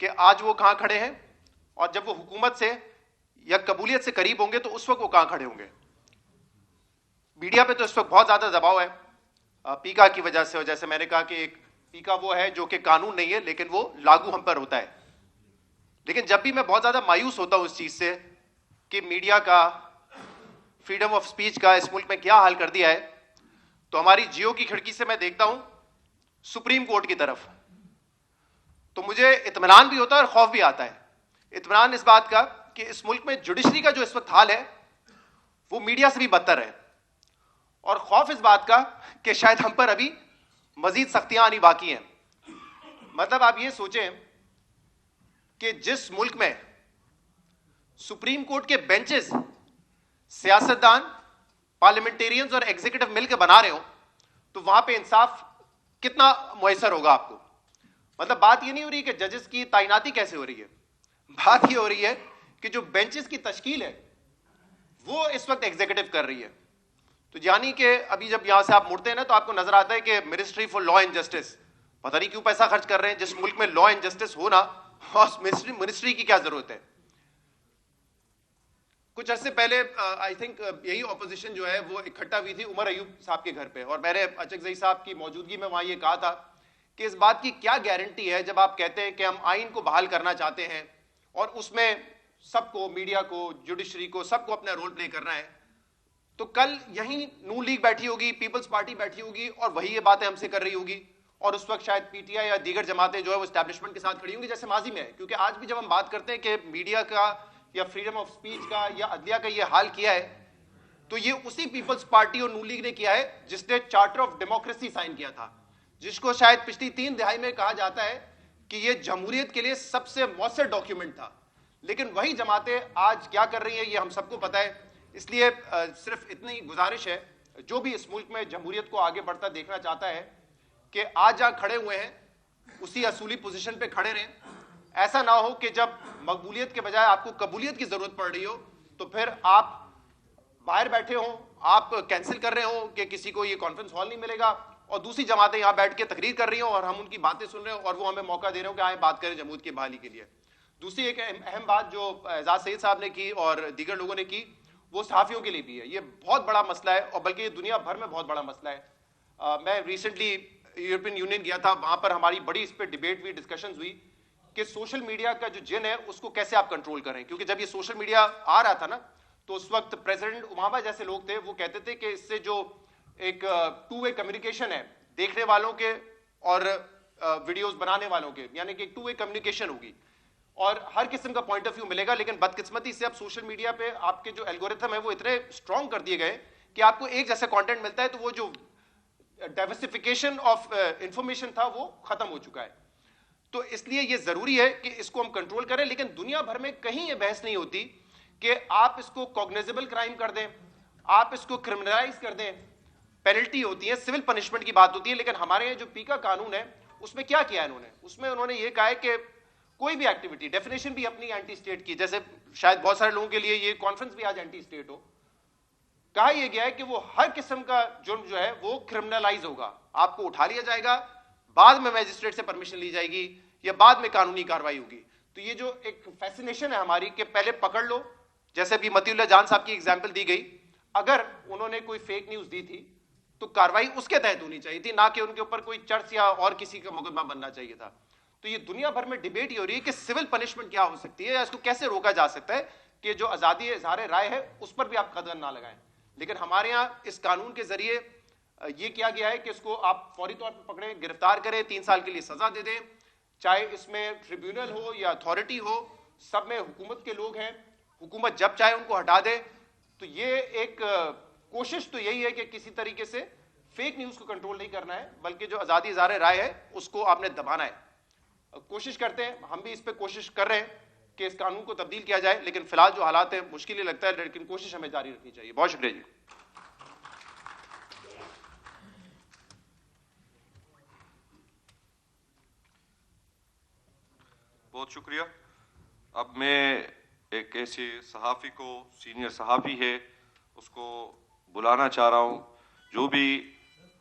کہ آج وہ کہاں کھڑے ہیں اور جب وہ حکومت سے یا قبولیت سے قریب ہوں گے تو اس وقت وہ کہاں کھڑے ہوں گے. میڈیا پہ تو اس وقت بہت زیادہ دباؤ ہے پیکا کی وجہ سے, اور جیسے میں نے کہا کہ ایک پیکا وہ ہے جو کہ قانون نہیں ہے لیکن وہ لاگو ہم پر ہوتا ہے. لیکن جب بھی میں بہت زیادہ مایوس ہوتا ہوں اس چیز سے کہ میڈیا کا, فریڈم آف سپیچ کا اس ملک میں کیا حال کر دیا ہے, تو ہماری جیو کی کھڑکی سے میں دیکھتا ہوں سپریم کورٹ کی طرف, تو مجھے اطمینان بھی ہوتا ہے اور خوف بھی آتا ہے. اطمینان اس بات کا کہ اس ملک میں جوڈیشری کا جو اس وقت حال ہے وہ میڈیا سے بھی بدتر ہے, اور خوف اس بات کا کہ شاید ہم پر ابھی مزید سختیاں آنی باقی ہیں. مطلب آپ یہ سوچیں کہ جس ملک میں سپریم کورٹ کے بینچز سیاستدان, پارلیمنٹیرینز اور ایگزیکٹو مل کے بنا رہے ہوں, تو وہاں پہ انصاف کتنا میسر ہوگا آپ کو. مطلب بات یہ نہیں ہو رہی کہ ججز کی تعیناتی کیسے ہو رہی ہے, بات یہ ہو رہی ہے کہ جو بینچز کی تشکیل ہے وہ اس وقت ایگزیکٹو کر رہی ہے. تو یعنی کہ ابھی جب یہاں سے آپ مڑتے ہیں نا تو آپ کو نظر آتا ہے کہ ministry for law and justice, پتہ نہیں کیوں پیسہ خرچ کر رہے ہیں. جس ملک میں لا اینڈ جسٹس ہونا, منسٹری کی کیا ضرورت ہے. کچھ عرصے پہلے آئی تھنک یہی اپوزیشن جو ہے وہ اکٹھا ہوئی تھی عمر ایوب صاحب کے گھر پہ, اور میں نے اچکزئی صاحب کی موجودگی میں وہاں یہ کہا تھا کہ اس بات کی کیا گارنٹی ہے جب آپ کہتے ہیں کہ ہم آئین کو بحال کرنا چاہتے ہیں اور اس میں سب کو, میڈیا کو, جوڈیشری کو, سب کو اپنا رول پلے کرنا ہے, تو کل یہیں نون لیگ بیٹھی ہوگی, پیپلز پارٹی بیٹھی ہوگی اور وہی یہ باتیں ہم سے کر رہی ہوگی, اور اس وقت شاید پی ٹی آئی یا دیگر جماعتیں جو ہے وہ اسٹیبلشمنٹ کے ساتھ کھڑی ہوں گی جیسے ماضی میں ہے. کیونکہ آج بھی جب ہم بات کرتے ہیں کہ میڈیا کا یا فریڈم آف سپیچ کا یا عدلیہ کا یہ حال کیا ہے, تو یہ اسی پیپلز پارٹی اور نون لیگ نے کیا ہے جس نے چارٹر آف ڈیموکریسی سائن کیا تھا, جس کو شاید پچھلی 3 دہائی میں کہا جاتا ہے کہ یہ جمہوریت کے لیے سب سے مؤثر ڈاکیومنٹ تھا. لیکن وہی جماعتیں آج کیا کر رہی ہیں یہ ہم سب کو پتہ ہے. اس لیے صرف اتنی گزارش ہے, جو بھی اس ملک میں جمہوریت کو آگے بڑھتا دیکھنا چاہتا ہے کہ آج جہاں کھڑے ہوئے ہیں اسی اصولی پوزیشن پہ کھڑے رہیں. ایسا نہ ہو کہ جب مقبولیت کے بجائے آپ کو قبولیت کی ضرورت پڑ رہی ہو تو پھر آپ باہر بیٹھے ہوں, آپ کینسل کر رہے ہوں کہ کسی کو یہ کانفرنس ہال نہیں ملے گا, اور دوسری جماعتیں یہاں بیٹھ کے تقریر کر رہی ہوں اور ہم ان کی باتیں سن رہے ہوں اور وہ ہمیں موقع دے رہے ہوں کہ آئیں بات کریں جمہوریت کی بحالی کے لیے. دوسری ایک اہم بات جو اعزاز سعید صاحب نے کی اور دیگر لوگوں نے کی وہ صحافیوں کے لیے بھی ہے. یہ بہت بڑا مسئلہ ہے اور بلکہ یہ دنیا بھر میں بہت بڑا مسئلہ ہے. میں ریسنٹلی یورپین یونین گیا تھا, وہاں پر ہماری بڑی اس پہ ڈیبیٹ ہوئی, ڈسکشنز ہوئی کہ سوشل میڈیا کا جو جن ہے اس کو کیسے آپ کنٹرول کریں. کیونکہ جب یہ سوشل میڈیا آ رہا تھا نا تو اس وقت پریزیڈنٹ اوباما جیسے لوگ تھے وہ کہتے تھے کہ اس سے جو ایک ٹو وے کمیونیکیشن ہے دیکھنے والوں کے اور ویڈیوز بنانے والوں کے, یعنی کہ ایک ٹو وے کمیونیکیشن ہوگی اور ہر قسم کا پوائنٹ آف ویو ملے گا. لیکن بدقسمتی سے اب سوشل میڈیا پہ آپ کے جو الگورتھم ہے وہ اتنے اسٹرانگ کر دیے گئے کہ آپ کو ایک جیسا کانٹینٹ ملتا ہے, تو وہ جو ڈائیورسفیکیشن آف انفارمیشن تھا وہ ختم ہو چکا ہے. تو اس لیے یہ ضروری ہے کہ اس کو ہم کنٹرول کریں. لیکن دنیا بھر میں کہیں یہ بحث نہیں ہوتی کہ آپ اس کو کوگنیزیبل کرائم کر دیں, آپ اس کو کرمنلائز کر دیں, پینلٹی ہوتی ہے, سول پنشمنٹ کی بات ہوتی ہے. لیکن ہمارے یہاں جو پیکا قانون ہے اس میں کیا کیا ہے انہوں نے, اس میں انہوں نے یہ کہا ہے کہ کوئی بھی ایکٹیویٹی, ڈیفینیشن بھی اپنی اینٹی اسٹیٹ کی, جیسے شاید بہت سارے لوگوں کے لیے یہ کانفرنس بھی آج اینٹی اسٹیٹ ہو, کہا یہ گیا ہے کہ وہ ہر قسم کا جرم جو ہے وہ کرمنلائز ہوگا, آپ کو اٹھا لیا جائے گا, بعد میں میجسٹریٹ سے پرمیشن لی جائے گی یا بعد میں قانونی کاروائی ہوگی. تو یہ جو ایک فیسینیشن ہے ہماری کہ پہلے پکڑ لو, جیسے بھی متی اللہ جان صاحب کی ایگزامپل دی گئی, اگر انہوں نے کوئی فیک نیوز دی تھی تو کاروائی اس کے تحت ہونی چاہیے تھی, نہ کہ ان کے اوپر کوئی چرچ یا اور کسی کا مقدمہ بننا چاہیے تھا. تو یہ دنیا بھر میں ڈیبیٹ یہ ہو رہی ہے کہ سول پنشمنٹ کیا ہو سکتی ہے یا اس کو کیسے روکا جا سکتا ہے کہ جو آزادی اظہار رائے ہے اس پر بھی آپ قدغن نہ لگائیں. لیکن ہمارے ہاں اس قانون کے ذریعے یہ کیا گیا ہے کہ اس کو آپ فوری طور پر پکڑیں, گرفتار کریں, 3 سال کے لیے سزا دے دیں, چاہے اس میں ٹریبیونل ہو یا اتھارٹی ہو, سب میں حکومت کے لوگ ہیں, حکومت جب چاہے ان کو ہٹا دے. تو یہ ایک کوشش تو یہی ہے کہ کسی طریقے سے فیک نیوز کو کنٹرول نہیں کرنا ہے بلکہ جو آزادی اظہار رائے ہے اس کو آپ نے دبانا ہے. کوشش کرتے ہیں, ہم بھی اس پہ کوشش کر رہے ہیں کہ اس قانون کو تبدیل کیا جائے, لیکن فی الحال جو حالات ہیں مشکل ہی لگتا ہے, لیکن کوشش ہمیں جاری رکھنی چاہیے. بہت شکریہ جی. بہت شکریہ. اب میں ایک ایسے صحافی کو, سینئر صحافی ہے, اس کو بلانا چاہ رہا ہوں جو بھی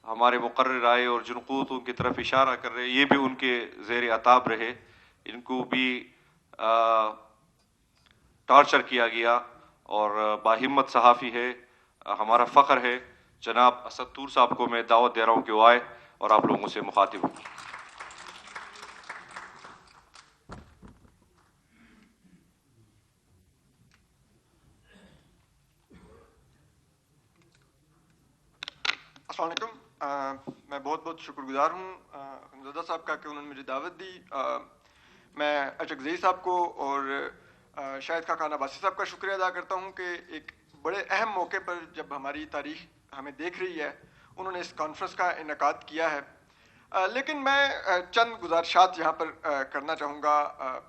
ہمارے مقرر آئے اور جن قوتوں کی طرف اشارہ کر رہے یہ بھی ان کے زیر عتاب رہے. ان کو بھی ٹارچر کیا گیا، اور باہمت صحافی ہے، ہمارا فخر ہے. جناب اسد طور صاحب کو میں دعوت دے رہا ہوں کہ وہ آئے اور آپ لوگوں سے مخاطب ہوں. السلام علیکم. میں بہت بہت شکر گزار ہوں حمزادہ صاحب کا کہ انہوں نے مجھے دعوت دی. میں اچکزئی صاحب کو اور شاہد خاقان عباسی صاحب کا شکریہ ادا کرتا ہوں کہ ایک بڑے اہم موقع پر جب ہماری تاریخ ہمیں دیکھ رہی ہے انہوں نے اس کانفرنس کا انعقاد کیا ہے. لیکن میں چند گزارشات یہاں پر کرنا چاہوں گا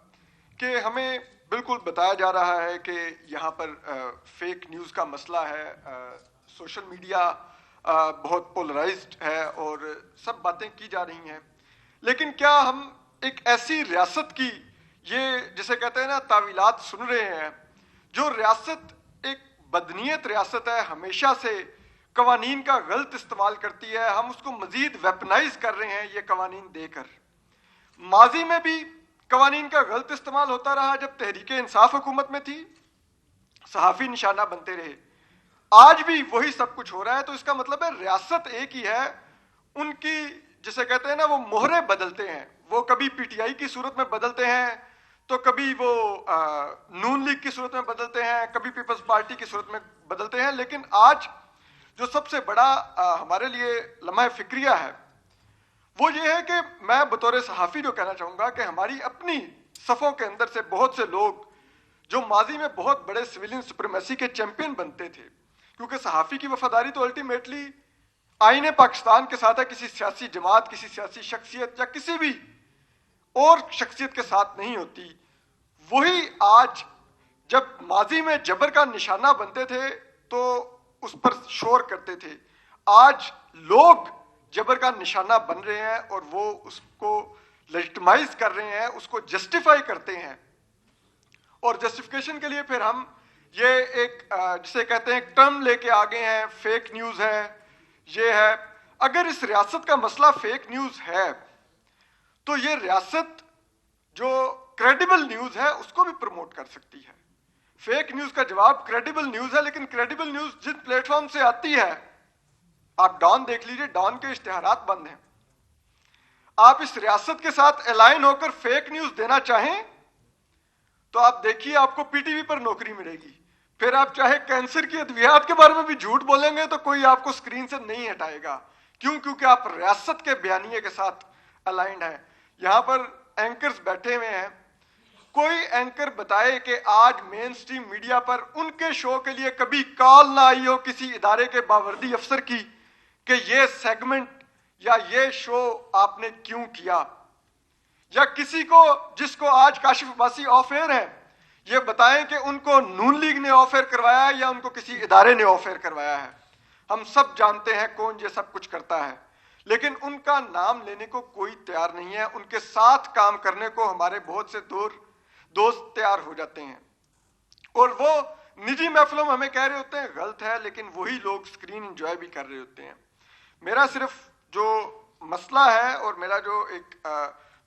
کہ ہمیں بالکل بتایا جا رہا ہے کہ یہاں پر فیک نیوز کا مسئلہ ہے، سوشل میڈیا بہت پولرائزڈ ہے اور سب باتیں کی جا رہی ہیں. لیکن کیا ہم ایک ایسی ریاست کی یہ جسے کہتے ہیں نا تعویلات سن رہے ہیں، جو ریاست ایک بدنیت ریاست ہے، ہمیشہ سے قوانین کا غلط استعمال کرتی ہے، ہم اس کو مزید ویپنائز کر رہے ہیں یہ قوانین دے کر. ماضی میں بھی قوانین کا غلط استعمال ہوتا رہا، جب تحریک انصاف حکومت میں تھی صحافی نشانہ بنتے رہے. آج بھی وہی سب کچھ ہو رہا ہے. تو اس کا مطلب ہے ریاست ایک ہی ہے، ان کی جسے کہتے ہیں نا وہ مہرے بدلتے ہیں. وہ کبھی پی ٹی آئی کی صورت میں بدلتے ہیں، تو کبھی وہ نون لیگ کی صورت میں بدلتے ہیں، کبھی پیپلز پارٹی کی صورت میں بدلتے ہیں. لیکن آج جو سب سے بڑا ہمارے لیے لمحہ فکریہ ہے وہ یہ ہے کہ میں بطور صحافی جو کہنا چاہوں گا کہ ہماری اپنی صفوں کے اندر سے بہت سے لوگ جو ماضی میں بہت بڑے سویلین سپریمیسی کے چیمپئن بنتے تھے، کیونکہ صحافی کی وفاداری تو الٹیمیٹلی آئین پاکستان کے ساتھ ہے، کسی سیاسی جماعت، کسی سیاسی شخصیت یا کسی بھی اور شخصیت کے ساتھ نہیں ہوتی. وہی آج جب ماضی میں جبر کا نشانہ بنتے تھے تو اس پر شور کرتے تھے، آج لوگ جبر کا نشانہ بن رہے ہیں اور وہ اس کو لیجٹمائز کر رہے ہیں، اس کو جسٹیفائی کرتے ہیں. اور جسٹیفیکیشن کے لیے پھر ہم یہ ایک جسے کہتے ہیں ٹرم لے کے آگے ہیں، فیک نیوز ہے، یہ ہے. اگر اس ریاست کا مسئلہ فیک نیوز ہے تو یہ ریاست جو کریڈیبل نیوز ہے اس کو بھی پروموٹ کر سکتی ہے. فیک نیوز کا جواب کریڈیبل نیوز ہے، لیکن کریڈیبل نیوز جن پلیٹ فارم سے آتی ہے، آپ ڈان دیکھ لیجئے، ڈان کے اشتہارات بند ہیں. آپ اس ریاست کے ساتھ الائن ہو کر فیک نیوز دینا چاہیں تو آپ دیکھیے آپ کو پی ٹی وی پر نوکری ملے گی. پھر آپ چاہے کینسر کی ادویات کے بارے میں بھی جھوٹ بولیں گے تو کوئی آپ کو سکرین سے نہیں ہٹائے گا. کیوں؟ کیونکہ آپ ریاست کے بیانیے کے ساتھ الائنڈ ہیں. یہاں پر اینکرز بیٹھے ہوئے ہیں، کوئی اینکر بتائے کہ آج مین سٹریم میڈیا پر ان کے شو کے لیے کبھی کال نہ آئی ہو کسی ادارے کے باوردی افسر کی کہ یہ سیگمنٹ یا یہ شو آپ نے کیوں کیا، یا کسی کو جس کو آج کاشف عباسی آف ایئر ہے یہ بتائیں کہ ان کو نون لیگ نے آف ایئر کروایا ہے یا ان کو کسی ادارے نے آف ایئر کروایا ہے. ہم سب جانتے ہیں کون یہ سب کچھ کرتا ہے، لیکن ان کا نام لینے کو کوئی تیار نہیں ہے. ان کے ساتھ کام کرنے کو ہمارے بہت سے دوست تیار ہو جاتے ہیں، اور وہ نجی محفلوں میں ہمیں کہہ رہے ہوتے ہیں غلط ہے، لیکن وہی لوگ سکرین انجوائے بھی کر رہے ہوتے ہیں. میرا صرف جو مسئلہ ہے اور میرا جو ایک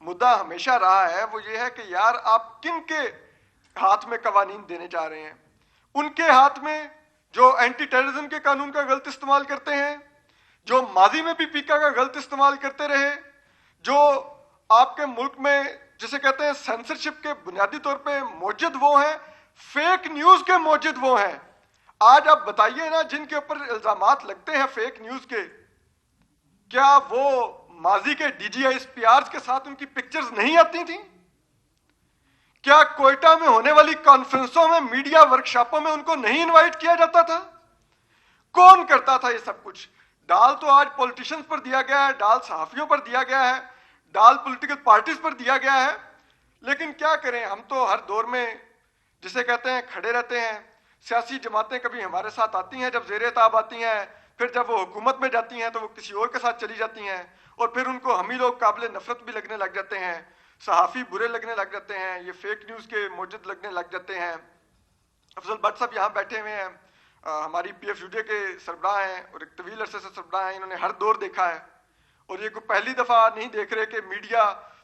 مدعا ہمیشہ رہا ہے وہ یہ ہے کہ یار آپ کن کے ہاتھ میں قوانین دینے جا رہے ہیں؟ ان کے ہاتھ میں جو اینٹی ٹیررزم کے قانون کا غلط استعمال کرتے ہیں، جو ماضی میں بھی پیکا کا غلط استعمال کرتے رہے، جو آپ کے ملک میں جسے کہتے ہیں سینسرشپ کے بنیادی طور پہ موجد وہ ہیں، فیک نیوز کے موجد وہ ہیں. آج آپ بتائیے نا جن کے اوپر الزامات لگتے ہیں فیک نیوز کے، کیا وہ ماضی کے ڈی جی ایس پی آرز کے ساتھ ان کی پکچرز نہیں آتی تھیں؟ کیا کوئٹہ میں ہونے والی کانفرنسوں میں میڈیا ورکشاپوں میں ان کو نہیں انوائٹ کیا جاتا تھا؟ کون کرتا تھا یہ سب کچھ؟ ڈال تو آج پولیٹیشنز پر دیا گیا ہے، ڈال صحافیوں پر دیا گیا ہے، ڈال پولیٹیکل پارٹیز پر دیا گیا ہے. لیکن کیا کریں، ہم تو ہر دور میں جسے کہتے ہیں کھڑے رہتے ہیں. سیاسی جماعتیں کبھی ہمارے ساتھ آتی ہیں جب زیر تاب آتی ہیں، پھر جب وہ حکومت میں جاتی ہیں تو وہ کسی اور کے ساتھ چلی جاتی ہیں، اور پھر ان کو ہم ہی لوگ قابل نفرت بھی لگنے لگ جاتے ہیں، صحافی برے لگنے لگ جاتے ہیں، یہ فیک نیوز کے موجد لگنے لگ جاتے ہیں. افضل بٹ صاحب یہاں بیٹھے ہوئے ہیں، ہماری پی ایف یو ڈی کے سربراہ ہیں اور ایک طویل عرصے سے سربراہ ہیں. انہوں نے ہر دور دیکھا ہے اور یہ کوئی پہلی دفعہ نہیں دیکھ رہے کہ میڈیا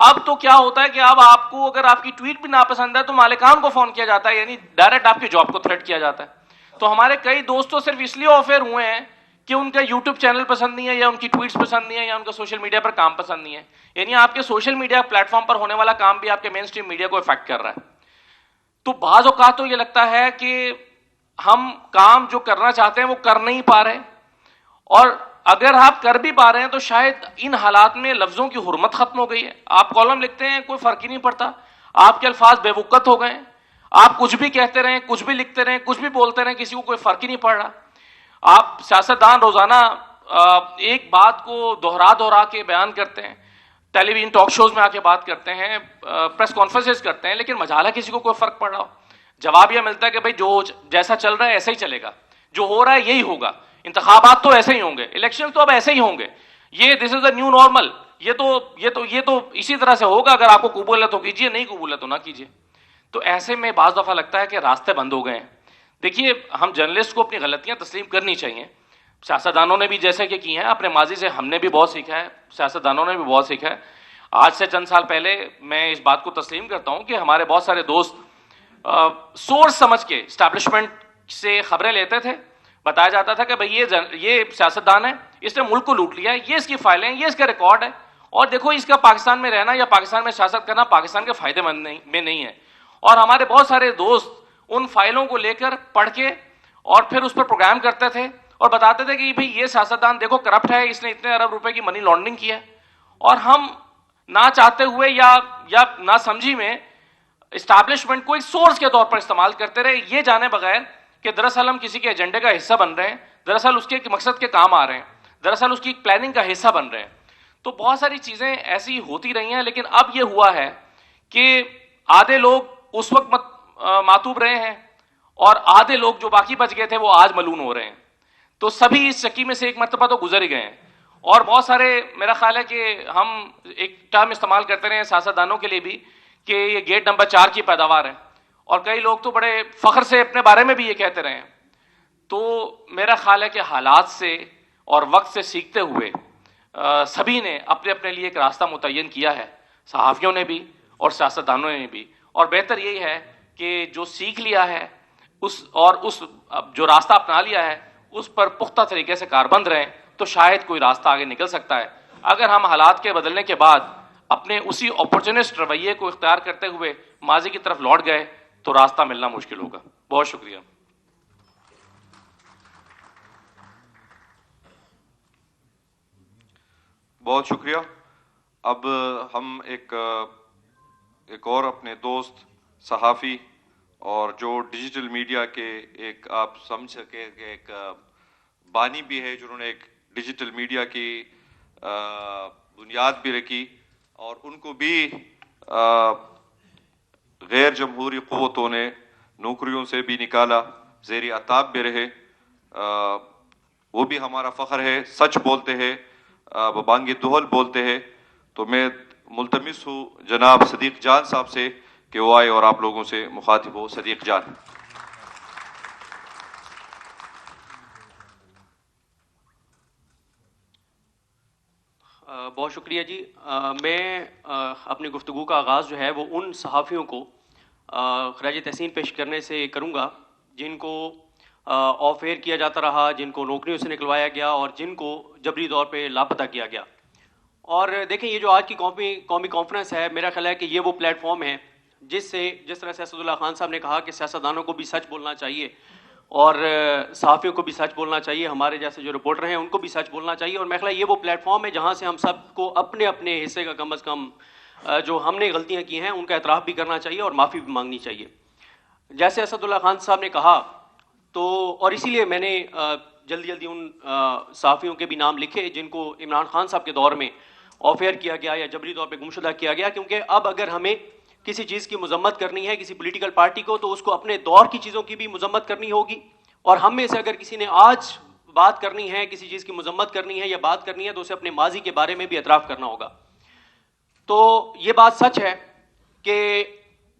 اب تو کیا ہوتا ہے کہ اب آپ کو اگر آپ کی ٹویٹ بھی ناپسند ہے تو مالکان کو فون کیا جاتا ہے, یعنی ڈائریکٹ آپ کی جاب کو تھریٹ کیا جاتا ہے. تو ہمارے کئی دوست تو صرف اس لیے آفر ہوئے ہیں کہ ان کا یوٹیوب چینل پسند نہیں ہے, یا ان کی ٹویٹس پسند نہیں ہے, یا ان کا سوشل میڈیا پر کام پسند نہیں ہے. یعنی آپ کے سوشل میڈیا پلیٹ فارم پر ہونے والا کام بھی آپ کے مین اسٹریم میڈیا کو افیکٹ کر رہا ہے. تو بعض اوقات تو یہ لگتا ہے کہ ہم کام جو کرنا چاہتے ہیں وہ کر نہیں پا رہے, اور اگر آپ کر بھی پا رہے ہیں تو شاید ان حالات میں لفظوں کی حرمت ختم ہو گئی ہے. آپ کالم لکھتے ہیں کوئی فرق ہی نہیں پڑتا, آپ کے الفاظ بے وقت ہو گئے ہیں, آپ کچھ بھی کہتے رہیں, کچھ بھی لکھتے رہیں, کچھ بھی بولتے رہیں, کسی کو کوئی فرق ہی نہیں پڑ رہا. آپ سیاستدان روزانہ ایک بات کو دوہرا کے بیان کرتے ہیں, ٹیلی ویژن ٹاک شوز میں آ کے بات کرتے ہیں, پریس کانفرنسز کرتے ہیں, لیکن مجالہ کسی کو کوئی فرق پڑ رہا ہو. جواب یہ ملتا ہے کہ بھائی جو جیسا چل رہا ہے ایسا ہی چلے گا, جو ہو رہا ہے یہی ہوگا, انتخابات تو ایسے ہی ہوں گے, الیکشن تو اب ایسے ہی ہوں گے, یہ دس از دا نیو نارمل, یہ تو اسی طرح سے ہوگا, اگر آپ کو قبول ہے تو کیجیے, نہیں قبول ہے تو نہ کیجیے. تو ایسے میں بعض دفعہ لگتا ہے کہ راستے بند ہو گئے ہیں. دیکھیے, ہم جرنلسٹ کو اپنی غلطیاں تسلیم کرنی چاہیے. سیاستدانوں نے بھی جیسے کہ کی ہیں, اپنے ماضی سے ہم نے بھی بہت سیکھا ہے, سیاستدانوں نے بھی بہت سیکھا ہے. آج سے چند سال پہلے میں اس بات کو تسلیم کرتا ہوں کہ ہمارے بہت سارے دوست سورس سمجھ کے اسٹیبلشمنٹ سے خبریں لیتے تھے. بتایا جاتا تھا کہ بھئی یہ سیاستدان ہے, اس نے ملک کو لوٹ لیا ہے, یہ اس کی فائلیں ہیں, یہ اس کا ریکارڈ ہے, اور دیکھو اس کا پاکستان میں رہنا یا پاکستان میں سیاست کرنا پاکستان کے فائدے مند میں نہیں ہے. اور ہمارے بہت سارے دوست ان فائلوں کو لے کر پڑھ کے اور پھر اس پر پروگرام کرتے تھے اور بتاتے تھے کہ بھئی یہ سیاستدان دیکھو کرپٹ ہے, اس نے اتنے ارب روپے کی منی لانڈرنگ کی ہے. اور ہم نہ چاہتے ہوئے یا نہ سمجھی میں اسٹیبلشمنٹ کو ایک سورس کے طور پر استعمال کرتے رہے, یہ جانے بغیر کہ دراصل ہم کسی کے ایجنڈے کا حصہ بن رہے ہیں, دراصل اس کے مقصد کے کام آ رہے ہیں, دراصل اس کی پلاننگ کا حصہ بن رہے ہیں. تو بہت ساری چیزیں ایسی ہوتی رہی ہیں, لیکن اب یہ ہوا ہے کہ آدھے لوگ اس وقت ماتوب رہے ہیں اور آدھے لوگ جو باقی بچ گئے تھے وہ آج ملون ہو رہے ہیں. تو سبھی اس چکی میں سے ایک مرتبہ تو گزر ہی گئے ہیں. اور بہت سارے, میرا خیال ہے کہ ہم ایک ٹرم استعمال کرتے رہے ہیں سیاستدانوں کے لیے بھی کہ یہ گیٹ نمبر 4 کی پیداوار ہے, اور کئی لوگ تو بڑے فخر سے اپنے بارے میں بھی یہ کہتے رہے ہیں. تو میرا خیال ہے کہ حالات سے اور وقت سے سیکھتے ہوئے سبھی نے اپنے اپنے لیے ایک راستہ متعین کیا ہے, صحافیوں نے بھی اور سیاستدانوں نے بھی. اور بہتر یہی ہے کہ جو سیکھ لیا ہے اس جو راستہ اپنا لیا ہے اس پر پختہ طریقے سے کاربند رہیں, تو شاید کوئی راستہ آگے نکل سکتا ہے. اگر ہم حالات کے بدلنے کے بعد اپنے اسی اپورچونسٹ رویے کو اختیار کرتے ہوئے ماضی کی طرف لوٹ گئے تو راستہ ملنا مشکل ہوگا. بہت شکریہ. بہت شکریہ. اب ہم ایک اور اپنے دوست صحافی اور جو ڈیجیٹل میڈیا کے ایک آپ سمجھ سکے کہ ایک بانی بھی ہے, جنہوں نے ایک ڈیجیٹل میڈیا کی بنیاد بھی رکھی اور ان کو بھی غیر جمہوری قوتوں نے نوکریوں سے بھی نکالا, زیر عتاب بھی رہے, وہ بھی ہمارا فخر ہے. سچ بولتے ہیں, ببانگ دہل بولتے ہیں. تو میں ملتمس ہوں جناب صدیق جان صاحب سے کہ وہ آئے اور آپ لوگوں سے مخاطب ہو. صدیق جان. بہت شکریہ جی. میں اپنی گفتگو کا آغاز جو ہے وہ ان صحافیوں کو خراج تحسین پیش کرنے سے کروں گا جن کو آف ایئر کیا جاتا رہا, جن کو نوکریوں سے نکلوایا گیا اور جن کو جبری طور پہ لاپتہ کیا گیا. اور دیکھیں, یہ جو آج کی قومی کانفرنس ہے, میرا خیال ہے کہ یہ وہ پلیٹ فارم ہے جس طرح سے اسد اللہ خان صاحب نے کہا کہ سیاستدانوں کو بھی سچ بولنا چاہیے اور صحافیوں کو بھی سچ بولنا چاہیے, ہمارے جیسے جو رپورٹر ہیں ان کو بھی سچ بولنا چاہیے. اور میرا خیال ہے یہ وہ پلیٹ فارم ہے جہاں سے ہم سب کو اپنے اپنے حصے کا کم از کم جو ہم نے غلطیاں کی ہیں ان کا اعتراف بھی کرنا چاہیے اور معافی بھی مانگنی چاہیے. جیسے اسد اللہ خان صاحب نے کہا تو, اور اسی لیے میں نے جلدی ان صحافیوں کے بھی نام لکھے جن کو عمران خان صاحب کے دور میں آف ایئر کیا گیا یا جبری طور پہ گمشدہ کیا گیا. کیونکہ اب اگر ہمیں کسی چیز کی مذمت کرنی ہے کسی پولیٹیکل پارٹی کو, تو اس کو اپنے دور کی چیزوں کی بھی مذمت کرنی ہوگی, اور ہم میں سے اگر کسی نے آج بات کرنی ہے, کسی چیز کی مذمت کرنی ہے یا بات کرنی ہے, تو اسے اپنے ماضی کے بارے میں بھی اعتراف کرنا ہوگا. تو یہ بات سچ ہے کہ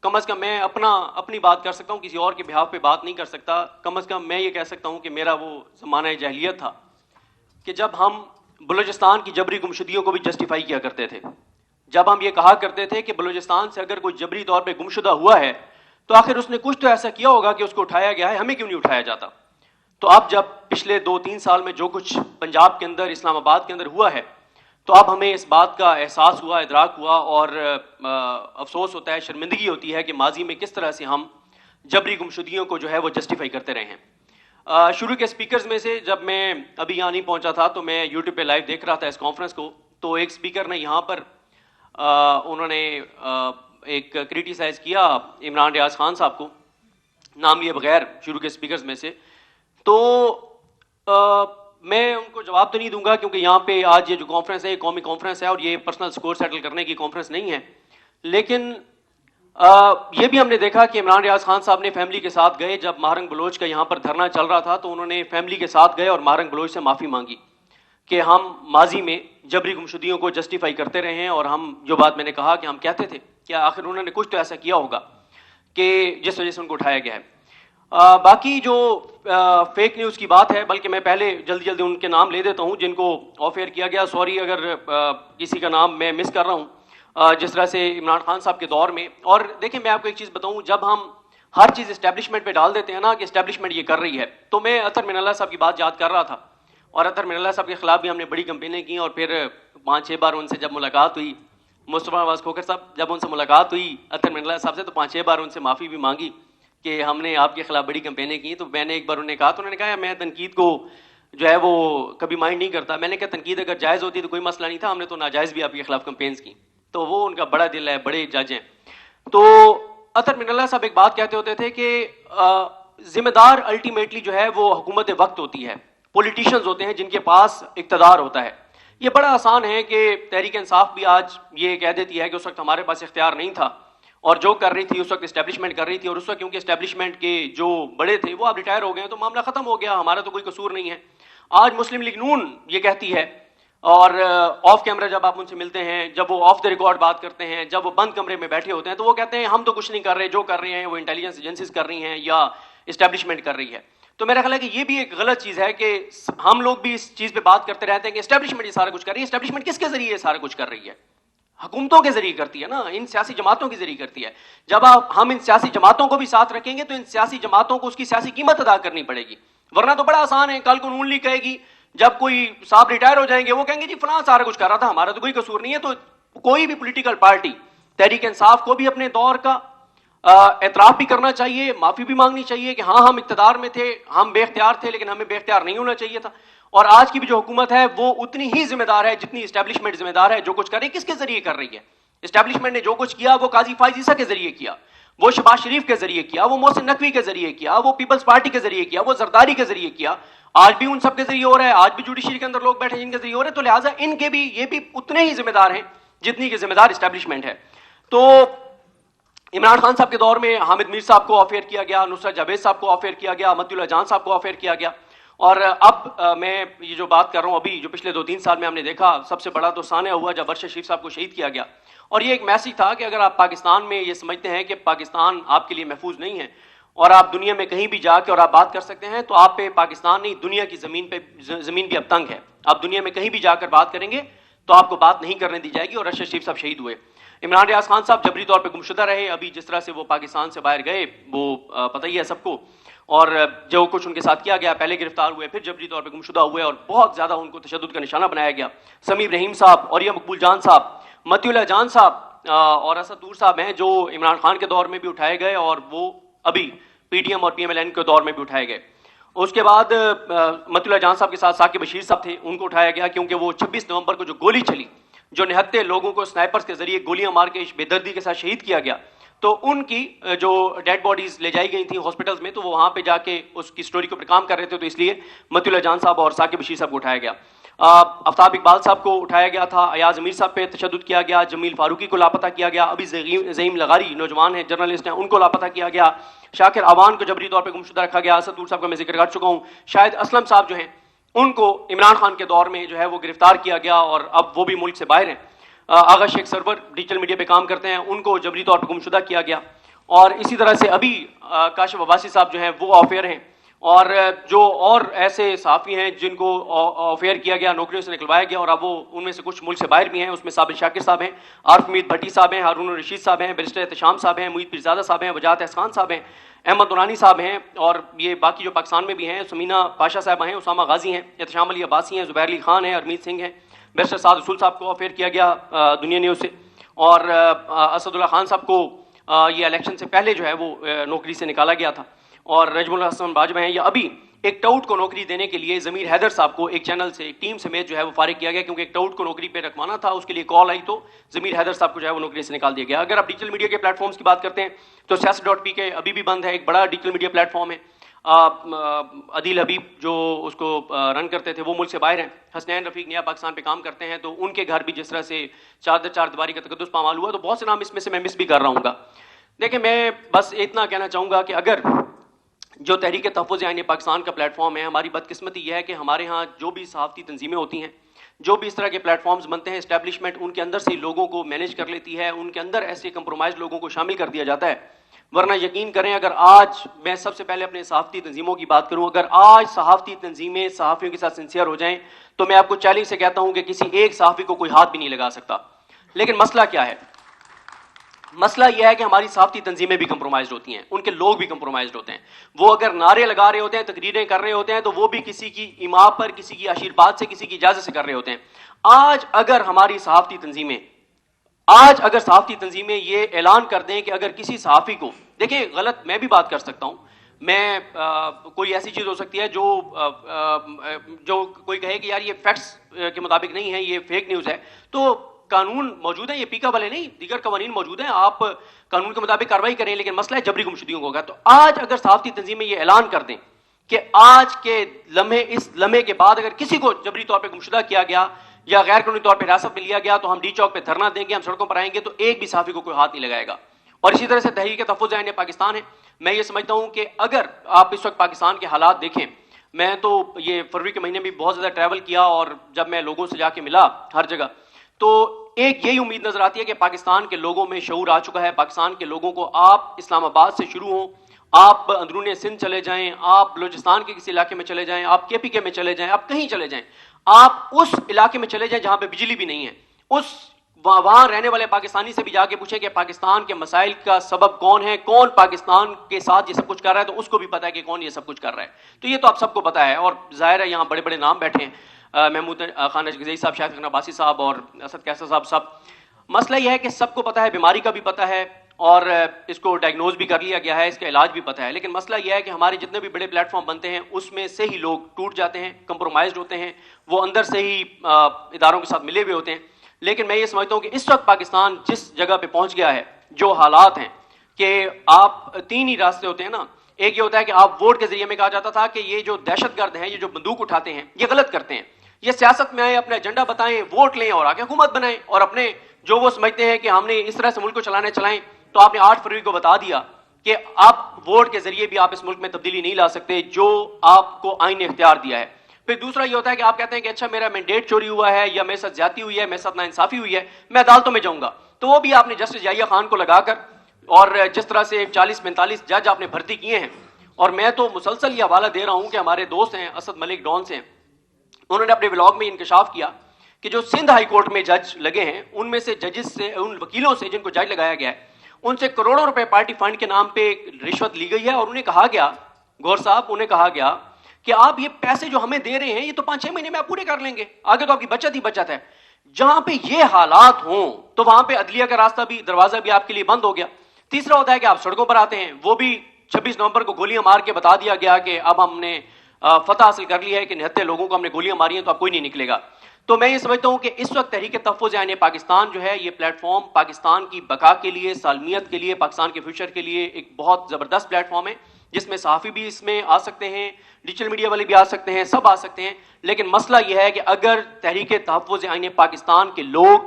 کم از کم میں اپنی بات کر سکتا ہوں, کسی اور کے بہاف پہ بات نہیں کر سکتا. کم از کم میں یہ کہہ سکتا ہوں کہ میرا وہ زمانہ جاہلیت تھا کہ جب ہم بلوچستان کی جبری گمشدگیوں کو بھی جسٹیفائی کیا کرتے تھے, جب ہم یہ کہا کرتے تھے کہ بلوچستان سے اگر کوئی جبری طور پہ گمشدہ ہوا ہے تو آخر اس نے کچھ تو ایسا کیا ہوگا کہ اس کو اٹھایا گیا ہے, ہمیں کیوں نہیں اٹھایا جاتا. تو اب جب پچھلے 2-3 سال میں جو کچھ پنجاب کے اندر, اسلام آباد کے اندر ہوا ہے, تو اب ہمیں اس بات کا احساس ہوا, ادراک ہوا, اور افسوس ہوتا ہے, شرمندگی ہوتی ہے کہ ماضی میں کس طرح سے ہم جبری گمشدگیوں کو جو ہے وہ جسٹیفائی کرتے رہے ہیں. شروع کے سپیکرز میں سے جب میں ابھی یہاں نہیں پہنچا تھا تو میں یوٹیوب پہ لائیو دیکھ رہا تھا اس کانفرنس کو, تو ایک سپیکر نے یہاں پر انہوں نے ایک کریٹیسائز کیا عمران ریاض خان صاحب کو, نام لیے بغیر, شروع کے سپیکرز میں سے. تو میں ان کو جواب تو نہیں دوں گا کیونکہ یہاں پہ آج یہ جو کانفرنس ہے یہ قومی کانفرنس ہے اور یہ پرسنل سکور سیٹل کرنے کی کانفرنس نہیں ہے. لیکن یہ بھی ہم نے دیکھا کہ عمران ریاض خان صاحب نے فیملی کے ساتھ گئے, جب مہارنگ بلوچ کا یہاں پر دھرنا چل رہا تھا تو انہوں نے فیملی کے ساتھ گئے اور مہارنگ بلوچ سے معافی مانگی کہ ہم ماضی میں جبری گمشدگیوں کو جسٹیفائی کرتے رہے ہیں, اور ہم جو بات میں نے کہا کہ ہم کہتے تھے کہ آخر انہوں نے کچھ تو ایسا کیا ہوگا کہ جس وجہ سے ان کو اٹھایا گیا ہے. باقی جو فیک نیوز کی بات ہے, بلکہ میں پہلے جلدی ان کے نام لے دیتا ہوں جن کو آف ایئر کیا گیا. سوری اگر کسی کا نام میں مس کر رہا ہوں, جس طرح سے عمران خان صاحب کے دور میں. اور دیکھیں میں آپ کو ایک چیز بتاؤں, جب ہم ہر چیز اسٹیبلشمنٹ پہ ڈال دیتے ہیں نا کہ اسٹیبلشمنٹ یہ کر رہی ہے, تو میں اطہر من اللہ صاحب کی بات یاد کر رہا تھا, اور اطہر من اللہ صاحب کے خلاف بھی ہم نے بڑی کمپینیں کی, اور پھر 5-6 بار ان سے جب ملاقات ہوئی, مصطفیٰ نواز کھوکھر صاحب جب ان سے ملاقات ہوئی اطہر من اللہ صاحب سے, تو 5-6 بار ان سے معافی بھی مانگی کہ ہم نے آپ کے خلاف بڑی کمپینیں کی. تو میں نے ایک بار انہوں نے کہا, تو انہوں نے کہا میں تنقید کو جو ہے وہ کبھی مائنڈ نہیں کرتا. میں نے کہا تنقید اگر جائز ہوتی تو کوئی مسئلہ نہیں تھا, ہم نے تو ناجائز بھی آپ کے خلاف کمپینز کی. تو وہ ان کا بڑا دل ہے, بڑے جج ہیں. تو اطہر من اللہ صاحب ایک بات کہتے ہوتے تھے کہ ذمہ دار الٹیمیٹلی جو ہے وہ حکومت وقت ہوتی ہے, پولیٹیشینز ہوتے ہیں جن کے پاس اقتدار ہوتا ہے. یہ بڑا آسان ہے کہ تحریک انصاف بھی آج یہ کہہ دیتی ہے کہ اس وقت ہمارے پاس اختیار نہیں تھا, اور جو کر رہی تھی اس وقت اسٹیبلشمنٹ کر رہی تھی, اور اس وقت کیونکہ اسٹیبلشمنٹ کے جو بڑے تھے وہ اب ریٹائر ہو گئے ہیں تو معاملہ ختم ہو گیا, ہمارا تو کوئی قصور نہیں ہے. آج مسلم لیگ نون یہ کہتی ہے, اور آف کیمرہ جب آپ ان سے ملتے ہیں, جب وہ آف دا ریکارڈ بات کرتے ہیں, جب وہ بند کمرے میں بیٹھے ہوتے ہیں, تو وہ کہتے ہیں ہم تو کچھ نہیں کر رہے, جو کر رہے ہیں وہ انٹیلیجنس ایجنسیز کر رہی ہیں یا اسٹیبلشمنٹ کر رہی ہے. تو میرا خیال ہے کہ یہ بھی ایک غلط چیز ہے کہ ہم لوگ بھی اس چیز پہ بات کرتے رہتے ہیں کہ اسٹیبلشمنٹ یہ سارا کچھ کر رہی ہے. اسٹیبلشمنٹ کس کے ذریعے سارا کچھ کر رہی ہے؟ حکومتوں کے ذریعے کرتی ہے نا, ان سیاسی جماعتوں کے ذریعے کرتی ہے. جب ہم ان سیاسی جماعتوں کو بھی ساتھ رکھیں گے تو ان سیاسی جماعتوں کو اس کی سیاسی قیمت ادا کرنی پڑے گی, ورنہ تو بڑا آسان ہے. کل کو نون لیگ کہے گی, جب کوئی صاحب ریٹائر ہو جائیں گے وہ کہیں گے جی فلاں سارا کچھ کر رہا تھا, ہمارا تو کوئی قصور نہیں ہے. تو کوئی بھی پولیٹیکل پارٹی, تحریک انصاف کو بھی اپنے دور کا اعتراف بھی کرنا چاہیے, معافی بھی مانگنی چاہیے کہ ہاں ہم اقتدار میں تھے, ہم بے اختیار تھے, لیکن ہمیں بے اختیار نہیں ہونا چاہیے تھا. اور آج کی بھی جو حکومت ہے وہ اتنی ہی ذمہ دار ہے جتنی اسٹیبلشمنٹ ذمہ دار ہے. جو کچھ کر رہی ہے کس کے ذریعے کر رہی ہے؟ اسٹیبلشمنٹ نے جو کچھ کیا وہ قاضی فائز عیسیٰ کے ذریعے کیا, وہ شہباز شریف کے ذریعے کیا, وہ محسن نقوی کے ذریعے کیا, وہ پیپلز پارٹی کے ذریعے کیا, وہ زرداری کے ذریعے کیا. آج بھی ان سب کے ذریعے ہو رہا ہے, آج بھی جوڈیشری کے اندر لوگ بیٹھے جن کے ذریعے ہو رہے ہیں. تو لہٰذا ان کے بھی یہ بھی اتنے ہی ذمہ دار ہیں جتنی کہ ذمہ دار اسٹیبلشمنٹ ہے. تو عمران خان صاحب کے دور میں حامد میر صاحب کو آفیئر کیا گیا, نصرت جاوید صاحب کو آفیئر کیا گیا, متی اللہ جان صاحب کو آفیئر کیا گیا. اور اب میں یہ جو بات کر رہا ہوں ابھی جو پچھلے 2-3 سال میں ہم نے دیکھا, سب سے بڑا تو سانحہ ہوا جب ارشد شریف صاحب کو شہید کیا گیا. اور یہ ایک میسیج تھا کہ اگر آپ پاکستان میں یہ سمجھتے ہیں کہ پاکستان آپ کے لیے محفوظ نہیں ہے اور آپ دنیا میں کہیں بھی جا کے اور آپ بات کر سکتے ہیں, تو آپ پہ پاکستان نہیں دنیا کی زمین بھی اب تنگ ہے. آپ دنیا میں کہیں بھی جا کر بات کریں گے تو آپ کو بات نہیں کرنے دی جائے گی. اور ارشد شریف صاحب شہید ہوئے. عمران ریاض خان صاحب جبری طور پہ گمشدہ رہے, ابھی جس طرح سے وہ پاکستان سے باہر گئے وہ پتہ ہی ہے سب کو, اور جو کچھ ان کے ساتھ کیا گیا, پہلے گرفتار ہوئے پھر جبری طور پہ گمشدہ ہوئے اور بہت زیادہ ان کو تشدد کا نشانہ بنایا گیا. سمیع ابراہیم صاحب, اوریا مقبول جان صاحب, متی اللہ جان صاحب اور اسد طور صاحب ہیں جو عمران خان کے دور میں بھی اٹھائے گئے اور وہ ابھی پی ٹی ایم اور پی ایم ایل این کے دور میں بھی اٹھائے گئے. اس کے بعد متی اللہ جان صاحب کے ساتھ ثاقب بشیر صاحب تھے, ان کو اٹھایا گیا کیونکہ وہ 26 نومبر کو جو گولی چلی, جو نہتے لوگوں کو سنائپرز کے ذریعے گولیاں مار کے بے دردی کے ساتھ شہید کیا گیا, تو ان کی جو ڈیڈ باڈیز لے جائی گئی تھیں ہاسپٹلز میں, تو وہ وہاں پہ جا کے اس کی سٹوری کو پر کام کر رہے تھے, تو اس لیے متی اللہ جان صاحب اور ثاقب بشیر صاحب کو اٹھایا گیا. آفتاب اقبال صاحب کو اٹھایا گیا تھا, ایاز امیر صاحب پہ تشدد کیا گیا, جمیل فاروقی کو لاپتہ کیا گیا, ابھی زعیم لغاری نوجوان ہیں جرنلسٹ ہیں ان کو لاپتہ کیا گیا, شاکر آوان کو جبری طور پہ گمشدہ رکھا گیا, اسد طور صاحب کا میں ذکر کر چکا ہوں, شاہد اسلم صاحب جو ہیں ان کو عمران خان کے دور میں جو ہے وہ گرفتار کیا گیا اور اب وہ بھی ملک سے باہر ہیں. آغا شیخ سرور ڈیجیٹل میڈیا پہ کام کرتے ہیں, ان کو جبری طور پہ گمشدہ کیا گیا. اور اسی طرح سے ابھی کاشف عباسی صاحب جو ہیں وہ آفیئر ہیں, اور جو اور ایسے صحافی ہیں جن کو آفیئر کیا گیا, نوکریوں سے نکلوایا گیا, اور اب وہ ان میں سے کچھ ملک سے باہر بھی ہیں, اس میں صابر شاکر صاحب ہیں, عارف امید بھٹی صاحب ہیں, ہارون الرشید صاحب ہیں, بیرسٹر احتشام صاحب ہیں, معید پیرزادہ صاحب ہیں, وجاہت احسان صاحب ہیں, احمد نورانی صاحب ہیں, اور یہ باقی جو پاکستان میں بھی ہیں, سمینہ پاشا صاحبہ ہیں, اسامہ غازی ہیں, احتشام علی عباسی ہیں, زبیر علی خان ہیں, ارمیت سنگھ ہیں, بیرسٹر سعد رسول صاحب کو آفیئر کیا گیا دنیا نیوز سے, اور اسد اللہ خان صاحب کو یہ الیکشن سے پہلے جو ہے وہ نوکری سے نکالا گیا تھا, اور نجم الحسن باجوہ ہیں, یا ابھی ایک ٹاؤٹ کو نوکری دینے کے لیے ضمیر حیدر صاحب کو ایک چینل سے ایک ٹیم سمیت جو ہے وہ فارغ کیا گیا, کیونکہ ایک ٹاؤٹ کو نوکری پہ رکھوانا تھا, اس کے لیے کال آئی تو ضمیر حیدر صاحب کو جو ہے وہ نوکری سے نکال دیا گیا. اگر آپ ڈیجیٹل میڈیا کے پلیٹ فارمز کی بات کرتے ہیں تو سیاست.pk ابھی بھی بند ہے, ایک بڑا ڈیجیٹل میڈیا پلیٹ فارم ہے. عدیل حبیب جو اس کو رن کرتے تھے وہ ملک سے باہر ہیں, حسنین رفیق نیا پاکستان پہ کام کرتے ہیں, تو ان کے گھر بھی جس طرح سے چار دیواری کا تقدس پامال ہوا, تو بہت سے نام اس میں سے میں مس بھی کر رہا ہوں گا. دیکھیں, میں بس اتنا کہنا چاہوں گا کہ اگر جو تحریک تحفظ آئین پاکستان کا پلیٹ فارم ہے, ہماری بدقسمتی یہ ہے کہ ہمارے ہاں جو بھی صحافتی تنظیمیں ہوتی ہیں, جو بھی اس طرح کے پلیٹ فارمز بنتے ہیں, اسٹیبلشمنٹ ان کے اندر سے لوگوں کو مینیج کر لیتی ہے, ان کے اندر ایسے کمپرومائز لوگوں کو شامل کر دیا جاتا ہے. ورنہ یقین کریں, اگر آج میں سب سے پہلے اپنے صحافتی تنظیموں کی بات کروں, اگر آج صحافتی تنظیمیں صحافیوں کے ساتھ سنسیئر ہو جائیں تو میں آپ کو چیلنج سے کہتا ہوں کہ کسی ایک صحافی کو کوئی ہاتھ بھی نہیں لگا سکتا. لیکن مسئلہ کیا ہے؟ مسئلہ یہ ہے کہ ہماری صحافتی تنظیمیں بھی کمپرومائزڈ ہوتی ہیں, ان کے لوگ بھی کمپرومائزڈ ہوتے ہیں. وہ اگر نعرے لگا رہے ہوتے ہیں, تقریریں کر رہے ہوتے ہیں, تو وہ بھی کسی کی ایما پر, کسی کی آشیرواد سے, کسی کی اجازت سے کر رہے ہوتے ہیں. آج اگر ہماری صحافتی تنظیمیں یہ اعلان کر دیں کہ اگر کسی صحافی کو, دیکھیں غلط میں بھی بات کر سکتا ہوں, میں کوئی ایسی چیز ہو سکتی ہے جو کوئی کہے کہ یار یہ فیکٹس کے مطابق نہیں ہے, یہ فیک نیوز ہے, تو قانون موجود ہے, یہ پیکا والے نہیں, دیگر قوانین موجود ہیں, آپ قانون کے مطابق کارروائی کریں, لیکن مسئلہ ہے جبری گمشدگیوں ہوگا. تو آج اگر صحافتی تنظیمیں یہ اعلان کر دیں کہ آج کے لمحے, اس لمحے کے بعد اگر کسی کو جبری طور پہ گمشدہ کیا گیا یا غیر قانونی طور پہ حراست میں لیا گیا تو ہم ڈی چوک پہ دھرنا دیں گے, ہم سڑکوں پر آئیں گے, تو ایک بھی صحافی کو کوئی ہاتھ نہیں لگائے گا. اور اسی طرح سے تحریک تحفظ آئین پاکستان ہے. میں یہ سمجھتا ہوں کہ اگر آپ اس وقت پاکستان کے حالات دیکھیں, میں تو یہ فروری کے مہینے میں بہت زیادہ ٹریول کیا, اور جب میں لوگوں سے جا کے ملا ہر جگہ, تو ایک یہی امید نظر آتی ہے کہ پاکستان کے لوگوں میں شعور آ چکا ہے. پاکستان کے لوگوں کو, آپ اسلام آباد سے شروع ہوں, آپ اندرون سندھ چلے جائیں, آپ بلوچستان کے کسی علاقے میں چلے جائیں, آپ KPK میں چلے جائیں, آپ کہیں چلے جائیں, آپ اس علاقے میں چلے جائیں جہاں پہ بجلی بھی نہیں ہے, وہاں رہنے والے پاکستانی سے بھی جا کے پوچھیں کہ پاکستان کے مسائل کا سبب کون ہے, کون پاکستان کے ساتھ یہ سب کچھ کر رہا ہے, تو اس کو بھی پتا ہے کہ کون یہ سب کچھ کر رہا ہے. تو یہ تو آپ سب کو پتا ہے, اور ظاہر ہے یہاں بڑے بڑے نام بیٹھے ہیں, محمود خان اچکزئی صاحب, شاہد خان عباسی صاحب, اور اسد کیسر صاحب. مسئلہ یہ ہے کہ سب کو پتا ہے, بیماری کا بھی پتا ہے, اور اس کو ڈائگنوز بھی کر لیا گیا ہے, اس کا علاج بھی پتا ہے. لیکن مسئلہ یہ ہے کہ ہمارے جتنے بھی بڑے پلیٹ فارم بنتے ہیں اس میں سے ہی لوگ ٹوٹ جاتے ہیں, کمپرومائزڈ ہوتے ہیں, وہ اندر سے ہی اداروں کے ساتھ ملے ہوئے ہوتے ہیں. لیکن میں یہ سمجھتا ہوں کہ اس وقت پاکستان جس جگہ پہ پہنچ گیا ہے, جو حالات ہیں, کہ آپ تین ہی راستے ہوتے ہیں نا. ایک یہ ہوتا ہے کہ آپ ووٹ کے ذریعے میں کہا جاتا تھا کہ یہ جو دہشت گرد ہیں, یہ جو بندوق اٹھاتے ہیں, یہ غلط کرتے ہیں, یہ سیاست میں آئے, اپنا ایجنڈا بتائیں, ووٹ لیں اور آگے حکومت بنائیں, اور اپنے جو وہ سمجھتے ہیں کہ ہم نے اس طرح سے ملک کو چلائیں. تو آپ نے 8 فروری کو بتا دیا کہ آپ ووٹ کے ذریعے بھی آپ اس ملک میں تبدیلی نہیں لا سکتے جو آپ کو آئین نے اختیار دیا ہے. پھر دوسرا یہ ہوتا ہے کہ آپ کہتے ہیں کہ اچھا میرا مینڈیٹ چوری ہوا ہے, یا میرے ساتھ زیادتی ہوئی ہے, میرے ساتھ ناانصافی ہوئی ہے, میں عدالتوں میں جاؤں گا. تو وہ بھی آپ نے جسٹس یحییٰ خان کو لگا کر, اور جس طرح سے 40-45 جج آپ نے بھرتی کیے ہیں, اور میں تو مسلسل یہ حوالہ دے رہا ہوں کہ ہمارے دوست ہیں اسد ملک ڈان سے, انہوں نے اپنے ولاگ میں انکشاف کیا کہ جو سندھ ہائی کورٹ میں جج لگے ہیں, ان میں سے ججز سے, ان وکیلوں سے جن کو جج لگایا گیا ہے, ان سے کروڑوں روپے پارٹی فنڈ کے نام پہ رشوت لی گئی ہے. اور انہیں کہا گیا, گور صاحب, انہیں کہا گیا کہ آپ یہ پیسے جو ہمیں دے رہے ہیں یہ تو 5-6 مہینے میں آپ پورے کر لیں گے, آگے تو آپ کی بچت ہی بچت ہے. جہاں پہ یہ حالات ہوں تو وہاں پہ عدلیہ کا راستہ بھی, دروازہ بھی آپ کے لیے بند ہو گیا. تیسرا ہوتا ہے کہ آپ سڑکوں پر آتے ہیں, وہ بھی 26 نومبر کو گولیاں مار کے بتا دیا گیا کہ اب ہم نے فتح حاصل کر لی ہے, کہ 79 لوگوں کو ہم نے گولیاں ماری ہیں, تو اب کوئی نہیں نکلے گا. تو میں یہ سمجھتا ہوں کہ اس وقت تحریک تحفظ آئین پاکستان جو ہے, یہ پلیٹ فارم پاکستان کی بقا کے لیے, سالمیت کے لیے, پاکستان کے فیوچر کے لیے ایک بہت زبردست پلیٹ فارم ہے, جس میں صحافی بھی اس میں آ سکتے ہیں, ڈیجیٹل میڈیا والے بھی آ سکتے ہیں, سب آ سکتے ہیں. لیکن مسئلہ یہ ہے کہ اگر تحریک تحفظ آئین پاکستان کے لوگ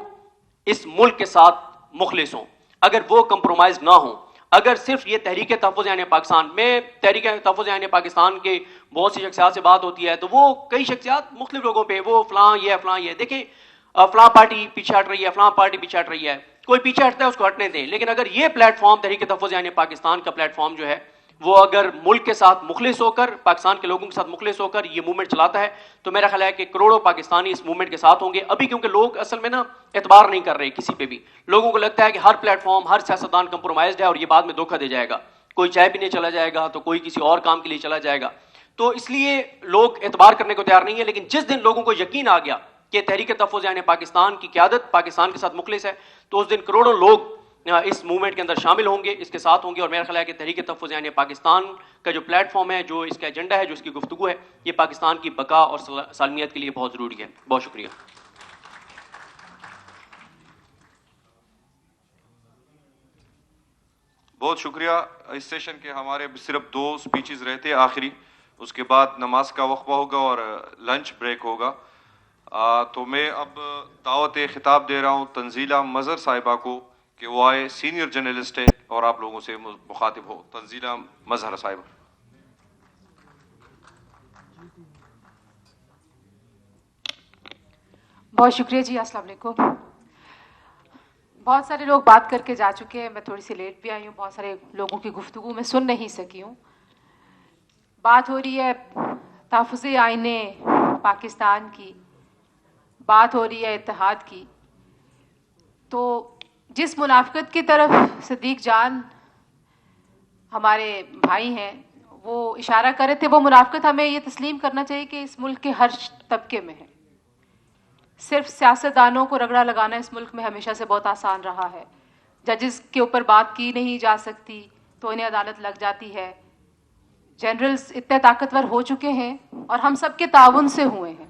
اس ملک کے ساتھ مخلص ہوں, اگر وہ کمپرومائز نہ ہوں, اگر صرف یہ تحریک تحفظ آئین پاکستان میں, تحریک تحفظ آئین پاکستان کے بہت سی شخصیات سے بات ہوتی ہے تو وہ کئی شخصیات مختلف لوگوں پہ, وہ فلاں یہ دیکھیں فلاں پارٹی پیچھے ہٹ رہی ہے, فلاں پارٹی پیچھے ہٹ رہی ہے, کوئی پیچھے ہٹتا ہے اس کو ہٹنے دیں. لیکن اگر یہ پلیٹ فارم تحریک تحفظ آئین پاکستان کا پلیٹ فارم جو ہے وہ اگر ملک کے ساتھ مخلص ہو کر، پاکستان کے لوگوں کے ساتھ مخلص ہو کر یہ موومنٹ چلاتا ہے تو میرا خیال ہے کہ کروڑوں پاکستانی اس موومنٹ کے ساتھ ہوں گے. ابھی کیونکہ لوگ اصل میں نا اعتبار نہیں کر رہے کسی پہ بھی. لوگوں کو لگتا ہے کہ ہر پلیٹ فارم، ہر سیاستدان کمپرومائزڈ ہے اور یہ بعد میں دھوکہ دے جائے گا. کوئی چائے پینے چلا جائے گا تو کوئی کسی اور کام کے لیے چلا جائے گا. تو اس لیے لوگ اعتبار کرنے کو تیار نہیں ہے. لیکن جس دن لوگوں کو یقین آ گیا کہ تحریک تحفظ یعنی پاکستان کی قیادت پاکستان کے ساتھ مخلص ہے تو اس دن کروڑوں لوگ اس موومنٹ کے اندر شامل ہوں گے، اس کے ساتھ ہوں گے. اور میرا خیال ہے کہ تحریک تحفظ یعنی پاکستان کا جو پلیٹ فارم ہے، جو اس کا ایجنڈا ہے، جو اس کی گفتگو ہے، یہ پاکستان کی بقا اور سالمیت کے لیے بہت ضروری ہے. بہت شکریہ. بہت شکریہ. اس سیشن کے ہمارے صرف 2 سپیچز رہتے آخری، اس کے بعد نماز کا وقفہ ہوگا اور لنچ بریک ہوگا. تو میں اب دعوت خطاب دے رہا ہوں تنزیلہ مظہر صاحبہ کو کہ وہ آئے. سینئر جرنلسٹ ہے اور آپ لوگوں سے مخاطب ہو. تنزیلہ مظہر صاحبہ. بہت شکریہ جی. السلام علیکم. بہت سارے لوگ بات کر کے جا چکے ہیں، میں تھوڑی سی لیٹ بھی آئی ہوں. بہت سارے لوگوں کی گفتگو میں سن نہیں سکی ہوں. بات ہو رہی ہے تحفظ آئین پاکستان کی، بات ہو رہی ہے اتحاد کی. تو جس منافقت کی طرف صدیق جان ہمارے بھائی ہیں وہ اشارہ کر رہے تھے، وہ منافقت ہمیں یہ تسلیم کرنا چاہیے کہ اس ملک کے ہر طبقے میں ہے. صرف سیاستدانوں کو رگڑا لگانا اس ملک میں ہمیشہ سے بہت آسان رہا ہے. ججز کے اوپر بات کی نہیں جا سکتی تو انہیں عدالت لگ جاتی ہے. جنرلز اتنے طاقتور ہو چکے ہیں اور ہم سب کے تعاون سے ہوئے ہیں.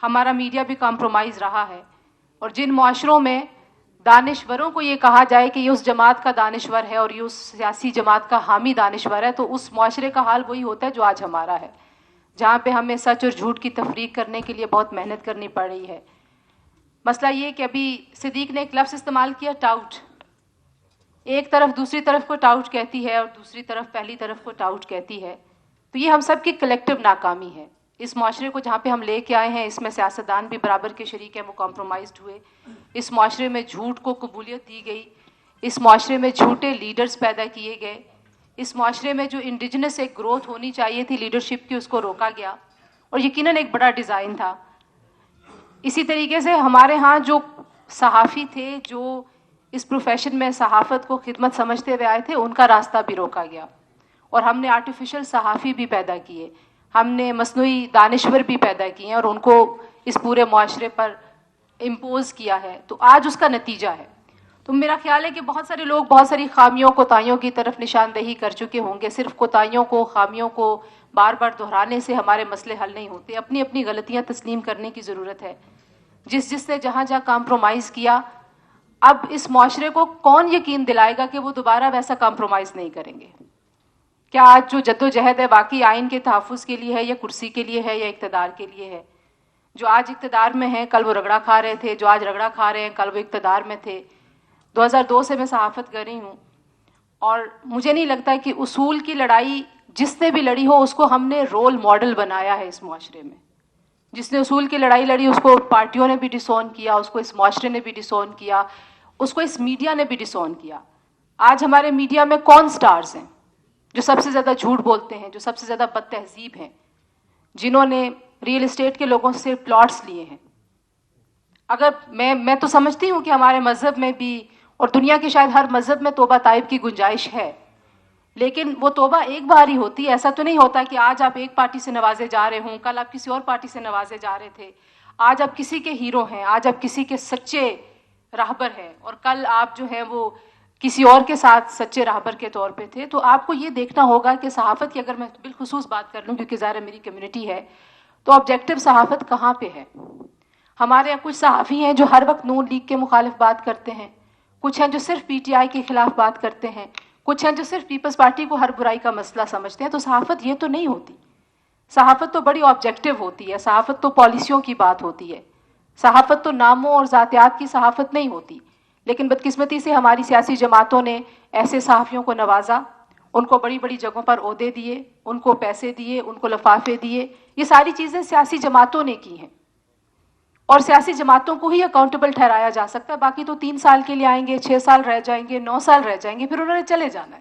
ہمارا میڈیا بھی کمپرومائز رہا ہے. اور جن معاشروں میں دانشوروں کو یہ کہا جائے کہ یہ اس جماعت کا دانشور ہے اور یہ اس سیاسی جماعت کا حامی دانشور ہے، تو اس معاشرے کا حال وہی ہوتا ہے جو آج ہمارا ہے، جہاں پہ ہمیں سچ اور جھوٹ کی تفریق کرنے کے لیے بہت محنت کرنی پڑ رہی ہے. مسئلہ یہ کہ ابھی صدیق نے ایک لفظ استعمال کیا، ٹاؤٹ. ایک طرف دوسری طرف کو ٹاؤٹ کہتی ہے اور دوسری طرف پہلی طرف کو ٹاؤٹ کہتی ہے. تو یہ ہم سب کی کلیکٹیو ناکامی ہے. اس معاشرے کو جہاں پہ ہم لے کے آئے ہیں، اس میں سیاستدان بھی برابر کے شریک ہیں، وہ کمپرومائزڈ ہوئے. اس معاشرے میں جھوٹ کو قبولیت دی گئی. اس معاشرے میں جھوٹے لیڈرز پیدا کیے گئے. اس معاشرے میں جو انڈیجنس ایک گروتھ ہونی چاہیے تھی لیڈرشپ کی، اس کو روکا گیا. اور یقیناً ایک بڑا ڈیزائن تھا. اسی طریقے سے ہمارے ہاں جو صحافی تھے، جو اس پروفیشن میں صحافت کو خدمت سمجھتے ہوئے آئے تھے، ان کا راستہ بھی روکا گیا. اور ہم نے آرٹیفیشل صحافی بھی پیدا کیے، ہم نے مصنوعی دانشور بھی پیدا کیے ہیں اور ان کو اس پورے معاشرے پر امپوز کیا ہے. تو آج اس کا نتیجہ ہے. تو میرا خیال ہے کہ بہت سارے لوگ بہت ساری خامیوں کوتاہیوں کی طرف نشاندہی کر چکے ہوں گے. صرف کوتاہیوں کو، خامیوں کو بار بار دہرانے سے ہمارے مسئلے حل نہیں ہوتے. اپنی اپنی غلطیاں تسلیم کرنے کی ضرورت ہے. جس نے جہاں جہاں کمپرومائز کیا، اب اس معاشرے کو کون یقین دلائے گا کہ وہ دوبارہ ویسا کمپرومائز نہیں کریں گے؟ کیا آج جو جدوجہد ہے واقعی آئین کے تحفظ کے لیے ہے یا کرسی کے لیے ہے یا اقتدار کے لیے ہے؟ جو آج اقتدار میں ہیں کل وہ رگڑا کھا رہے تھے، جو آج رگڑا کھا رہے ہیں کل وہ اقتدار میں تھے. 2002 سے میں صحافت کر رہی ہوں اور مجھے نہیں لگتا کہ اصول کی لڑائی جس نے بھی لڑی ہو اس کو ہم نے رول ماڈل بنایا ہے اس معاشرے میں. جس نے اصول کی لڑائی لڑی اس کو پارٹیوں نے بھی ڈسون کیا، اس کو اس معاشرے نے بھی ڈسون کیا، اس کو اس میڈیا نے بھی ڈسون کیا. آج ہمارے میڈیا میں کون سٹارز ہیں جو سب سے زیادہ جھوٹ بولتے ہیں، جو سب سے زیادہ بد تہذیب ہیں، جنہوں نے ریئل اسٹیٹ کے لوگوں سے پلاٹس لیے ہیں؟ اگر میں تو سمجھتی ہوں کہ ہمارے مذہب میں بھی اور دنیا کے شاید ہر مذہب میں توبہ طائب کی گنجائش ہے، لیکن وہ توبہ ایک بار ہی ہوتی ہے. ایسا تو نہیں ہوتا کہ آج آپ ایک پارٹی سے نوازے جا رہے ہوں، کل آپ کسی اور پارٹی سے نوازے جا رہے تھے. آج آپ کسی کے ہیرو ہیں، آج آپ کسی کے سچے راہبر ہیں اور کل آپ جو ہیں وہ کسی اور کے ساتھ سچے راہبر کے طور پہ تھے. تو آپ کو یہ دیکھنا ہوگا کہ صحافت کی اگر میں بالخصوص بات کر لوں کیونکہ ظاہر میری کمیونٹی ہے، تو آبجیکٹو صحافت کہاں پہ ہے؟ ہمارے یہاں کچھ صحافی ہیں جو ہر وقت نون لیگ کے مخالف بات کرتے ہیں، کچھ ہیں جو صرف پی ٹی آئی کے خلاف بات کرتے ہیں، کچھ ہیں جو صرف پیپلز پارٹی کو ہر برائی کا مسئلہ سمجھتے ہیں. تو صحافت یہ تو نہیں ہوتی. صحافت تو بڑی آبجیکٹو ہوتی ہے. صحافت تو پالیسیوں کی بات ہوتی ہے. صحافت تو ناموں اور ذاتیات کی صحافت نہیں ہوتی. لیکن بدقسمتی سے ہماری سیاسی جماعتوں نے ایسے صحافیوں کو نوازا، ان کو بڑی بڑی جگہوں پر عہدے دیے، ان کو پیسے دیے، ان کو لفافے دیے. یہ ساری چیزیں سیاسی جماعتوں نے کی ہیں اور سیاسی جماعتوں کو ہی اکاؤنٹیبل ٹھہرایا جا سکتا ہے. باقی تو 3 سال کے لیے آئیں گے، 6 سال رہ جائیں گے، 9 سال رہ جائیں گے، پھر انہوں نے چلے جانا ہے.